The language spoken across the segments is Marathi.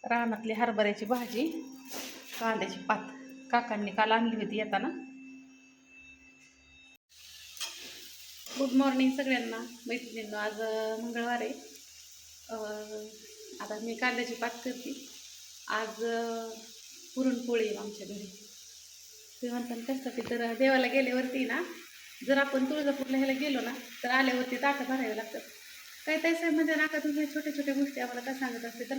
रानातली हरभऱ्याची भाजी, कांद्याची पात काकांनी काल आणली होती येताना. गुड मॉर्निंग सगळ्यांना. मैत्रिणींनो, आज मंगळवार आहे. आता मी कांद्याची पात करते. आज पुरणपोळी आहे आमच्या घरी. ते म्हणतात त्यासाठी तर देवाला गेल्यावरती ना, जर आपण तुळजापूरला ह्याला गेलो ना तर आल्यावरती ताटं भरावे लागतात. काही ताई साहेब म्हणजे नाका तुम्ही छोट्या छोट्या गोष्टी आम्हाला काय सांगत असते, तर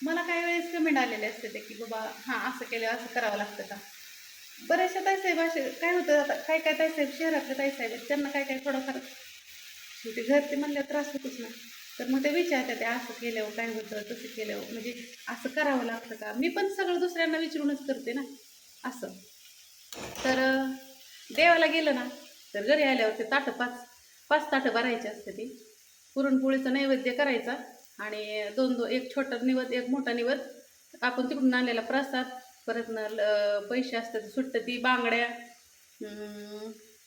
मला काही वेळेस कमेंट आलेले असते ते की बाबा हां असं केलं असं करावं लागतं का. बऱ्याचशा ताईसाहेब असे काय होतं, आता काय काय ताईसाहेब शहरातले ताईसाहेब आहेत, त्यांना काय काय थोडंफार शेवटी घरचे म्हणल्यावर त्रास होतोच ना. तर मग ते विचारतात ते असं केल्यावर काय होतं, तसं केल्यावर म्हणजे असं करावं लागतं का. मी पण सगळं दुसऱ्यांना विचारूनच करते ना असं. तर देवाला गेलं ना तर घरी आल्यावर ते ताटं पाच पाच ताटं भरायची असते. ती पुरणपोळीचा नैवेद्य करायचा आणि एक छोटा निवद एक मोठा निवद, आपण तिकडून आणलेला प्रसाद, परत पैसे असतात सुट्ट ती बांगड्या,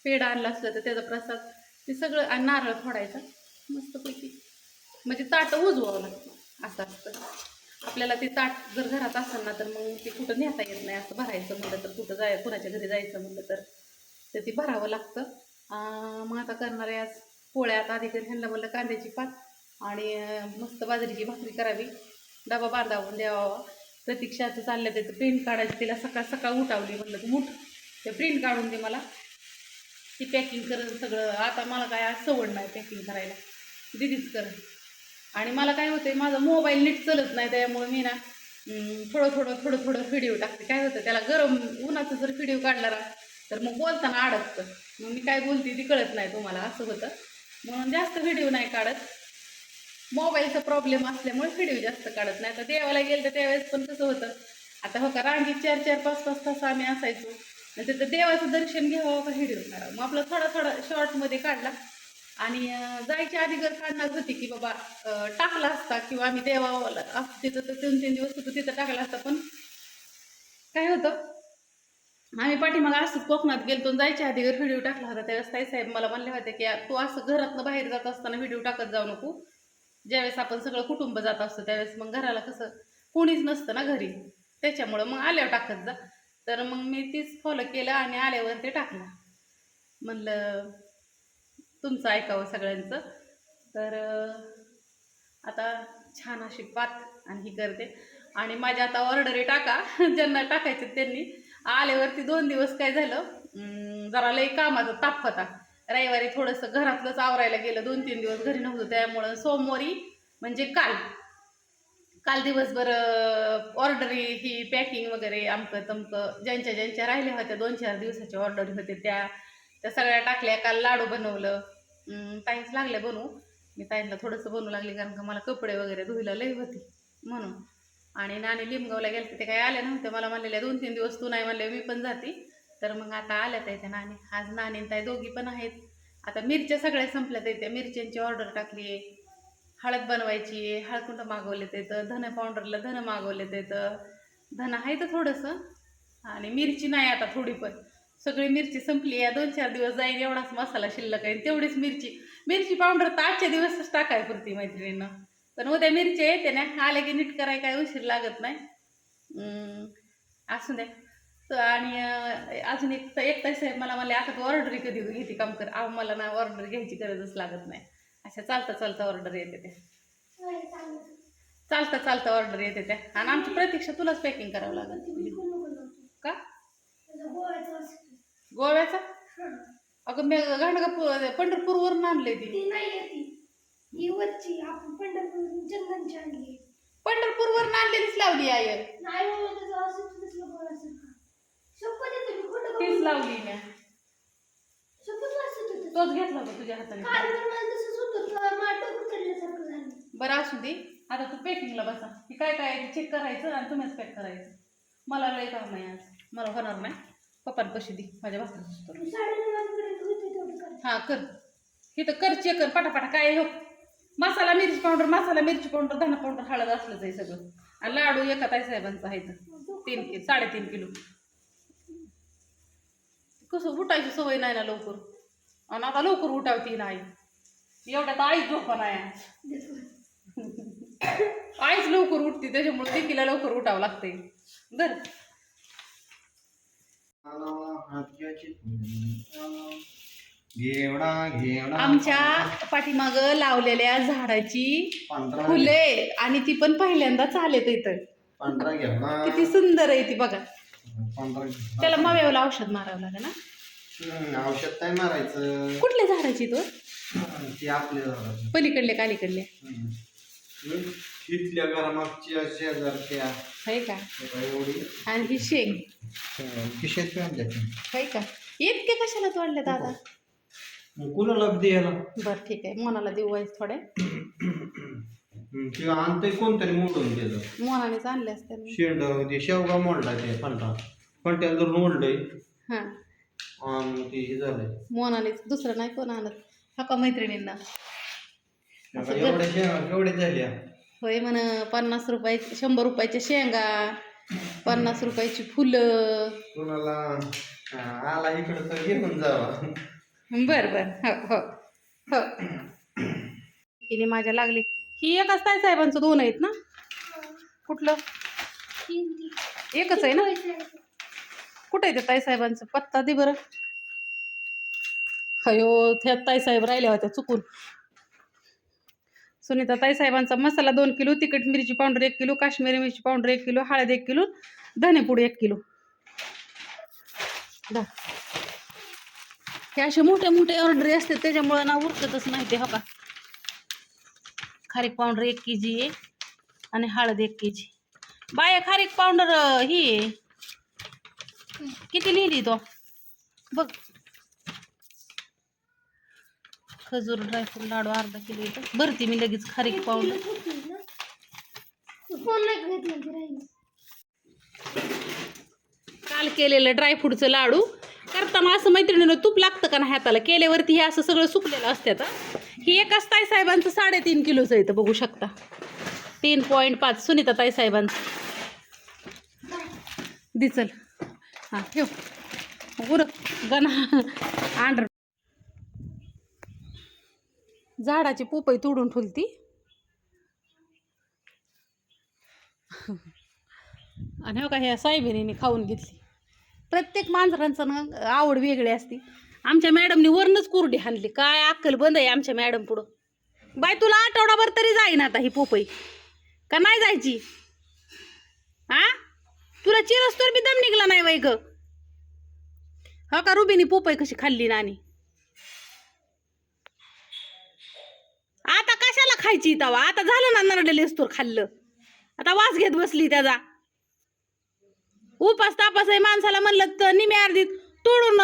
पेढा आणला असलं तर त्याचा प्रसाद, ते सगळं आणि नारळ फोडायचा मस्तपैकी. म्हणजे ताटं उजवावं लागतं असं असतं. आपल्याला ते ताट जर घरात असेल ना तर मग ते कुठं नेता येत नाही. असं भरायचं म्हटलं तर कुठं कुणाच्या घरी जायचं म्हटलं तर ते भरावं लागतं. मग आता करणारे आज पोळ्यात आधी ह्यांना म्हणलं कांद्याची पात आणि मस्त बाजरीची भाकरी करावी, डबा बांधावून द्यावा. प्रतीक्षाचं चाललं त्याचं प्रिंट काढायचं, तिला सकाळ सकाळ उठावली म्हटलं तू उठ ते प्रिंट काढून दे मला, ती पॅकिंग करत सगळं. आता मला काय आज सवड नाही पॅकिंग करायला, दिदीच कर. आणि मला काय होतं, माझा मोबाईल नीट चलत नाही, त्यामुळे मी ना थोडं व्हिडिओ टाकते. काय होतं त्याला गरम उन्हाचं जर व्हिडिओ काढला ना तर मग बोलताना अडकतं, मग मी काय बोलते ती कळत नाही तुम्हाला, असं होतं. म्हणून जास्त व्हिडिओ नाही काढत. मोबाईलचा प्रॉब्लेम असल्यामुळे व्हिडिओ जास्त काढत नाही. तर देवाला गेलं तर त्यावेळेस पण कसं होतं, आता हो का रांगीत 4-4, 5-5 तास आम्ही असायचो आणि तिथं देवाचं दर्शन घ्यावं का व्हिडिओ काढावं. मग आपला थोडा शॉर्टमध्ये काढला आणि जायच्या आधी जर काढणार होती की बाबा टाकला असता, किंवा आम्ही देवाला तिथं तर 3-3 दिवस होतो तिथं टाकला असता. पण काय होतं, आम्ही पाठीमागं असंच कोकणात गेलतो, जायच्या आधी जर व्हिडिओ टाकला होता त्यावेळेस ताईसाहेब मला म्हणले होते की तू असं घरातनं बाहेर जात असताना व्हिडिओ टाकत जाऊ नको. ज्यावेळेस आपण सगळं कुटुंब जात असतो त्यावेळेस मग घराला कसं कोणीच नसतं ना घरी, त्याच्यामुळं मग आल्यावर टाकत जा. तर मग मी तीच फॉलो केलं आणि आल्यावर ते टाकलं. म्हणलं तुमचं ऐकावं सगळ्यांचं. तर आता छान अशी पात आणि ही करते. आणि माझ्या आता ऑर्डरी टाका ज्यांना टाकायचे त्यांनी. आल्यावरती 2 दिवस काय झालं, जरा लई कामाचा ताप होता. रविवारी थोडंसं घरातलंच आवरायला गेलं, 2-3 दिवस घरी नव्हतं, त्यामुळं सोमवारी म्हणजे काल दिवसभर ऑर्डरी ही पॅकिंग वगैरे अमकं तमकं ज्यांच्या राहिल्या होत्या 2-4 दिवसाच्या ऑर्डरी होते त्या सगळ्या टाकल्या. काल लाडू बनवलं, ताईच लागल्या बनवू. मी ताईंना थोडंसं बनवू लागली कारण का मला कपडे वगैरे धुयला लई होती म्हणून. आणि नाणी लिमगावला गेले ते काही आल्या नव्हत्या, मला म्हणलेल्या 2-3 दिवस तू नाही म्हणले मी पण जाते. तर मग आता आल्यात त्या नाणी, आज नाणी ताई दोघी पण आहेत. आता मिरच्या सगळ्या संपल्यात, त्या मिरच्यांची ऑर्डर टाकली आहे. हळद बनवायची, हळकुंड मागवले तर धन पावडरला धन मागवले तर धन आहे तर थोडंसं, आणि मिरची नाही आता थोडी पण. सगळी मिरची संपली, या 2-4 दिवस जाईल एवढाच मसाला शिल्लक आहे. तेवढीच मिरची पावडर तर आजच्या दिवसच टाकाय पुरती मैत्रिणीनं. पण उद्या मिरची येते ना, आले की नीट करायला काय उशीर लागत नाही. असू द्या. तर आणि अजून एक ताई साहेब मला म्हणले आता तू ऑर्डर कधी घेते काम कर. मला ना ऑर्डर घ्यायची गरजच लागत नाही, अशा चालता ऑर्डर येते त्या, चालता ऑर्डर येते त्या. आणि आमची प्रतीक्षा तुलाच पॅकिंग करावं लागेल का गोव्याचा. अगं मी गाणगापूर पंढरपूरवरून आणले ती पंढरपूरवरून आणलेलीच लावली आहे, तीच लावली मी. तोच घेतला होता तुझ्या हाताने. बरं असू दे, आता तू पॅकिंगला बसा. की काय काय चेक करायचं आणि तुम्हीच पॅक करायचं. मला लय काम आहे आज, मला होणार नाही. पप्पांपाशी दे माझ्या भाकरी. हां कर, इथं कर चेक कर पटापटा. काय हो मसाला मिरची पावडर धना पावडर हळद असलंच आहे सगळं. आणि लाडू एका ताईसाहेबांचा आहे तर 3-3.5 किलो. कसं उठायची सवय नाही ना लवकर, आणि आता लवकर उठावती नाही. एवढ्यात आई झोपा नाही. आईच लवकर उठते त्याच्यामुळे देखील लवकर उठावं लागतंय. धर. आमच्या पाठीमाग लावलेल्या झाडाची फुले आणि ती पण पहिल्यांदाच आलेत इथं. किती सुंदर आहे ती बघा. त्याला मव्याला औषध मारावं लागेल ना. औषध काय मारायचं? कुठल्या झाडाची तो? ती आपल्या झाडाची. पलीकडले कालीकडले इथल्या घरामागच्या शेजारच्या आहे का? एवढी. आणि ही शेंग किशात आहे का? इतके कशाला तोडले दादा? कुणाला द्यायला? बर ठीक आहे, मोनाला देऊ वाईस थोडे. किंवा आणतंय कोणतरी मोडून त्याचं. मोनानेच आणले असते. शेंड ते शेवगा मोडला ते फंट्याला जर मोडलंय. हा आणि ते हे झालंय. मोनानेच, दुसरं नाही कोण आणत. हा का मैत्रिणींना एवढ्या शेंगा केवढ्या झाल्या? होय म्हण. 50 रुपये 100 रुपयाच्या शेंगा, 50 रुपयाची फुलं. कुणाला आला इकडं तर घेऊन जावा. बर बर. हो हो हो. तिने माझ्या लागली. ही एकच ताई साहेबांचं 2 आहेत ना? कुठलं? एकच आहे ना? कुठं आहे ते ताई साहेबांचं? पत्ता दे बरं. अयो त्या ताई साहेब राहिल्या होत्या चुकून. सुनीता ताई साहेबांचा मसाला 2 किलो, तिखट मिरची पावडर 1 किलो, काश्मीरी मिरची पावडर 1 किलो, हळद 1 किलो, धनेपूड 1 किलो. हे असे मोठे मोठे ऑर्डर असते त्याच्यामुळे ना उरकतच नाही ते. हो का? खारीक पावडर 1 kg आणि हळद 1 kg. बाय खारीक पावडर ही किती लिहिली तो बघ. खजूर ड्रायफ्रूट लाडू अर्धा किलो येतं. भरती मी लगेच खारीक पावडर. काल केलेलं ड्रायफ्रूटचं लाडू करताना असं मैत्रिणीनं तूप लागतं का ना हाताला? केल्यावरती हे असं सगळं सुकलेलं असतं. ही एकच ताई साहेबांचं 3.5 किलोचं येतं बघू शकता. 3.5 सुनीता ताई साहेबांचं. दिचल हां ठेव गुर गणा आंध्र. झाडाची पोपई तोडून ठुलती. आणि हो का ह्या साहेबिनीने खाऊन घेतली. प्रत्येक मांजरांचं ना आवड वेगळी असते. आमच्या मॅडमनी वरनच कुरडी हाणली. काय अक्कल बंद आहे आमच्या मॅडम पुढं. बाय तुला आठवडाभर तरी जाईन आता ही पोपई का नाही जायची? हा तुला चिरस तर बी दम निघला नाही वै ग. हो का? रुबीनी पोपई कशी खाल्ली नानी. आता कशाला खायची तवा? आता झालं ना नरडेलेस तर खाल्लं. आता वास घेत बसली त्याचा. उपास तापास आहे माणसाला म्हणलं तर निम्या अर्धीत तोडून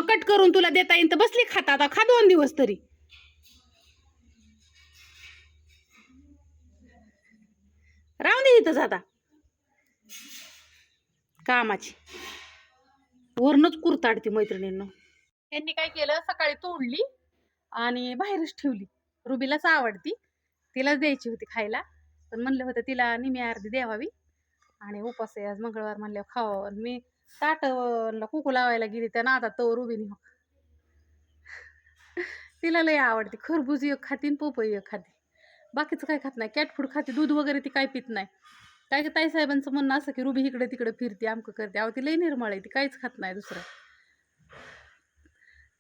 कट करून तुला देता येईल तर बसली खाता. आता खा 2 दिवस तरी. राहून दे इथंच आता कामाची. वरनच कुरताडती मैत्रिणींना. यांनी काय केलं, सकाळी तोडली आणि बाहेरच ठेवली. रुबीलाच आवडती, तिलाच द्यायची होती खायला. पण म्हणलं होतं तिला निम्मी अर्धी द्यावावी आणि उपास आहे आज मंगळवार म्हणल्यावर खावं. मी ताटला कुकू लावायला गेली त्या नादात तवर रुबीनी तिला लय आवडते. खरबूज एक खाती आणि पोपई एक खाती. बाकीचं काय खात नाही. कॅट फूड खाते. दूध वगैरे ती काय पित नाही. काय की ताई साहेबांचं म्हणणं असं की रुबी इकडे तिकडे फिरते आमकं करते. अहो ती लय निर्मळ आहे. ती काहीच खात नाही दुसरं.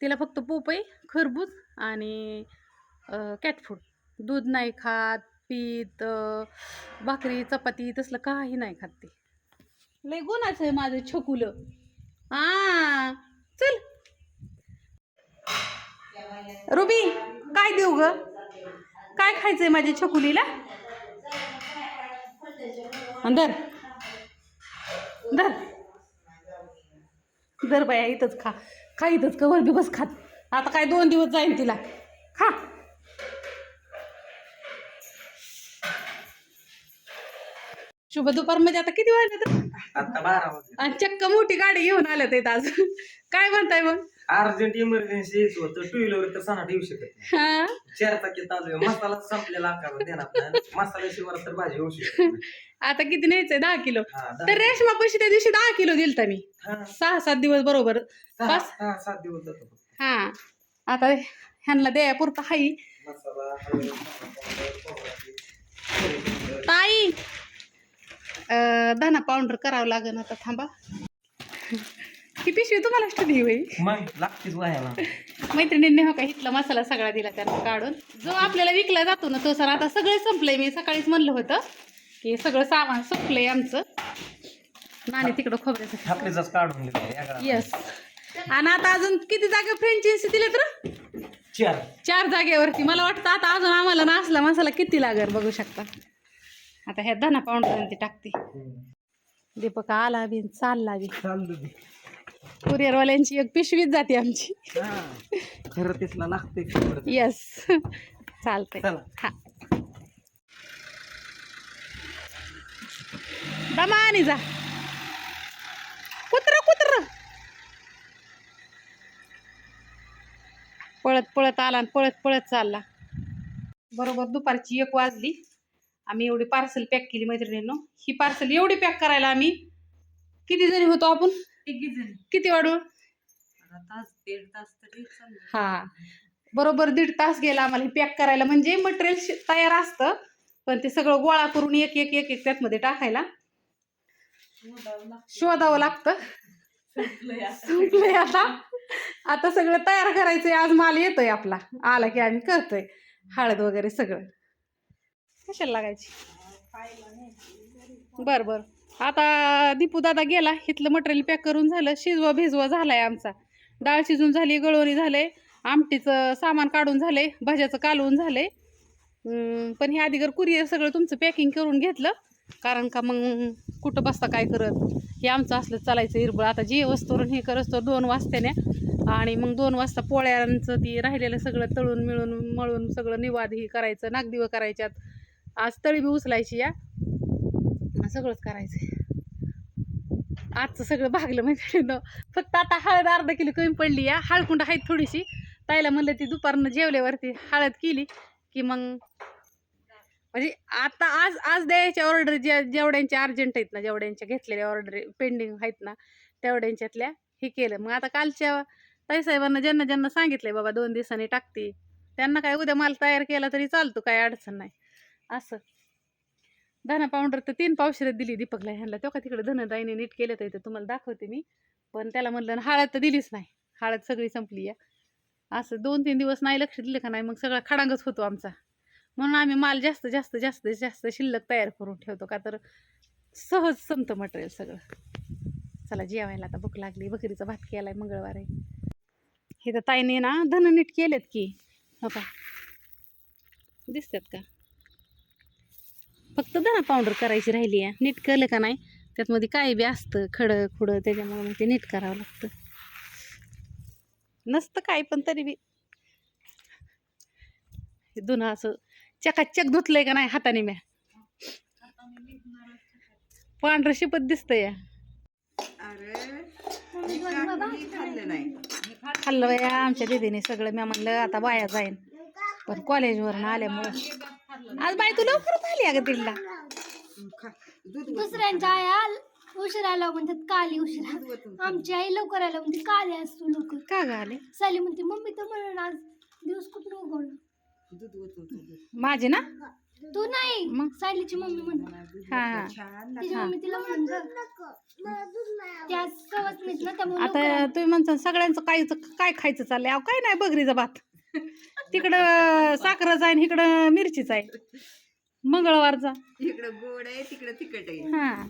तिला फक्त पोपई खरबूज आणि कॅट फूड. दूध नाही खात, पीत, भाकरी चपाती तसलं काही नाही खात. ते लय गुणाचं आहे माझं छकुलं. चल रुबी काय देऊ ग? काय खायचंय माझ्या छकुलीला? धर धर धर बाया इथंच खा. खा इथंच कवर बी बस खात. आता काय 2 दिवस जाईन तिला. खा. शुभ दुपार मध्ये आता किती वाजले तर? आता 12 वाजले. आणि चक्क मोठी गाडी घेऊन आल्यात आहेत आज. काय म्हणताय मग? अर्जंट इमर्जन्सी होतं. 2 व्हीलर तर सणात येऊ शकत नाही. 4 चाकी चालू आहे. मसाला संपलेला आकार देणार. मसाला शिवार तर भाजी होऊ शकते. आता किती न्यायचंय? 10 किलो. 10 तर रेशमा पैसे त्या दिवशी 10 किलो दिलता मी. 6-7 दिवस बरोबर. 6-7 दिवस जातो. हा आता ह्यांना द्या पुरता हाई. मसाला ताई धना पावडर करावं लागेल आता, थांबा. ही पिशवी तुम्हाला दिली होई मग लागतेच व्हायला. मैत्रिणींनी हो का इथला मसाला सगळा दिला त्यांना काढून, जो आपल्याला विकला जातो ना तो. सर आता सगळे संपलंय, मी सकाळीच म्हणलं होतं की सगळं सामान संपलंय आमचं. नाणी तिकडं खोबऱ्याचं थापलीचाच काढून दिला. येस. आणि आता अजून किती जागा फ्रेंचायसी दिले तर 4 जागेवरती. मला वाटतं आता अजून आम्हाला नासला मसाला किती लागेल बघू शकता. आता ह्या धना पावडर ती टाकते. दीपक आला बी चालला बी. कुरिअरवाल्यांची एक पिशवीच जाते आमची. खरं तिथला लागते. येस चालतंय. हा दमानी जा. कुत्र पळत पळत आला आणि पळत पळत चालला. बरोबर दुपारची 1 वाजली. आम्ही एवढी पार्सल पॅक केली मैत्रिणींनो. ही पार्सल एवढी पॅक करायला आम्ही किती जणी होतो आपण? किती वाढून? तास 1.5 तास तरी. हा बरोबर 1.5 तास गेला आम्हाला हे पॅक करायला. म्हणजे मटेरियल तयार असतं पण ते सगळं गोळा करून एक एक एक एक त्यातमध्ये टाकायला शोधावं लागतं. संपलंय आता सगळं तयार करायचंय. आज माल येतोय आपला, आला की आम्ही करतोय. हळद वगैरे सगळं कशाला लागायची. बर आता दीपू दादा गेला. इथलं मटेरियल पॅक करून झालं. शिजवा भिजवा झालाय आमचा. डाळ शिजून झाली, गळवणी झालंय, आमटीचं सामान काढून झालंय, भाज्याचं कालवून झालंय. पण हे आधी कुरिअर सगळं तुमचं पॅकिंग करून घेतलं, कारण का मग कुठं बसता काय करत. हे आमचं असलं चालायचं हिरबळ. आता जे वस्तूरून हे करत तर 2 वाजताने, आणि मग 2 वाजता पोळ्यांचं ती राहिलेलं सगळं तळून मळून सगळं निवाद ही करायचं, नागदिवं करायच्यात. आज तळी बी उचलायची या, सगळंच करायचंय. आजचं सगळं भागलं म्हणजे. फक्त आता हळद अर्धा किलो कमी पडली या. हळकुंड आहेत थोडीशी. ताईला म्हणलं ती दुपारनं जेवल्यावरती हळद केली की मग म्हणजे आता आज द्यायच्या ऑर्डर जेवढ्यांच्या अर्जंट आहेत ना, जेवढ्यांच्या घेतलेल्या ऑर्डर पेंडिंग आहेत ना, तेवढ्यांच्यातल्या हे केलं. मग आता कालच्या ताईसाहेबांना ज्यांना सांगितलंय बाबा 2 दिवसांनी टाकते, त्यांना काय उद्या माल तयार केला तरी चालतो, काय अडचण नाही. असं धना पावडर तर 3 पावशेर दिली दीपकला ह्यांना. तो का तिकडे धनदाईने नीट केलं तर तुम्हाला दाखवते मी. पण त्याला म्हणलं हळद तर दिलीच नाही, हळद सगळी संपली या. असं 2-3 दिवस नाही लक्ष दिलं का नाही मग सगळा खडांगच होतो आमचा. म्हणून आम्ही माल जास्त शिल्लक तयार करून ठेवतो, का तर सहज संपतं मटेरियल सगळं. चला जेवायला आता भूक लागली. बकरीचा भात केलाय मंगळवार आहे. हे तर ताईने ना धन नीट केलेत की, हो का दिसतात का. फक्त धना पावडर करायची राहिली आहे. नीट केलं का नाही त्यातमध्ये काय बी असतं खडं खुडं, त्याच्यामुळे मग ते नीट करावं लागतं. नसतं काय पण तरी बी धुणं असं चकाचक धुतलंय का नाही हाताने. म्या पांढरं शिपत दिसतंय या. खाल्लं बाया आमच्या दीदीने सगळं. मी म्हणलं आता बाया जाईन, पण कॉलेजवरून आल्यामुळं आज बाई तू लवकरच आली अगं दिल्लीला. दुसऱ्यांच्या आया उशीर आला म्हणतात काली उशीर. आमची आई लवकर आला म्हणते काली असतो लवकर. का ग आले? साली म्हणते मम्मी तर म्हणून आज दिवस कुठून उगवला. माझे ना तू नाही मग सायलीची मम्मी म्हणते. हा तिची मम्मी तिला म्हणून त्या कवच नाहीत ना त्यामुळे आता तुम्ही म्हणता सगळ्यांचं काय खायचं चाललंय. अहो काय नाही, बघरीचा भात. तिकडं साखरच आहे, इकडं मिरचीच आहे. मंगळवारचा इकडं गोड आहे, तिकडं तिखट आहे. हा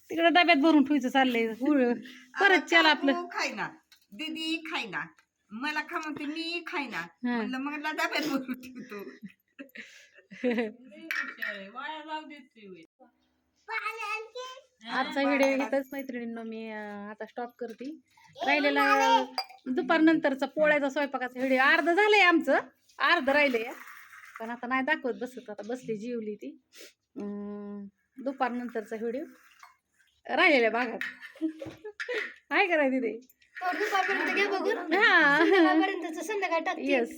तिकडं डब्यात भरून ठेवायचं चाललंय. परत चला आपलं खायना दीदी खायना, मला खा म्हणते मी खायना. म्हणलं मग डब्यात भरून ठेवतो. आजचा व्हिडिओ इथंच मैत्रिणींनो मी आता स्टॉप करते. राहिलेला दुपारनंतरचा पोळ्याचा स्वयंपाकाचा व्हिडिओ अर्ध झालंय आमचं, अर्ध राहिलंय. पण आता नाही दाखवत बसत, आता बसली जेवली ती. दुपारनंतरचा व्हिडिओ राहिलेल्या भागात काय करायचं ते दुपारपर्यंत घ्या बघून. हा संध्याकाळपर्यंत संध्याकाळी टाकते. येस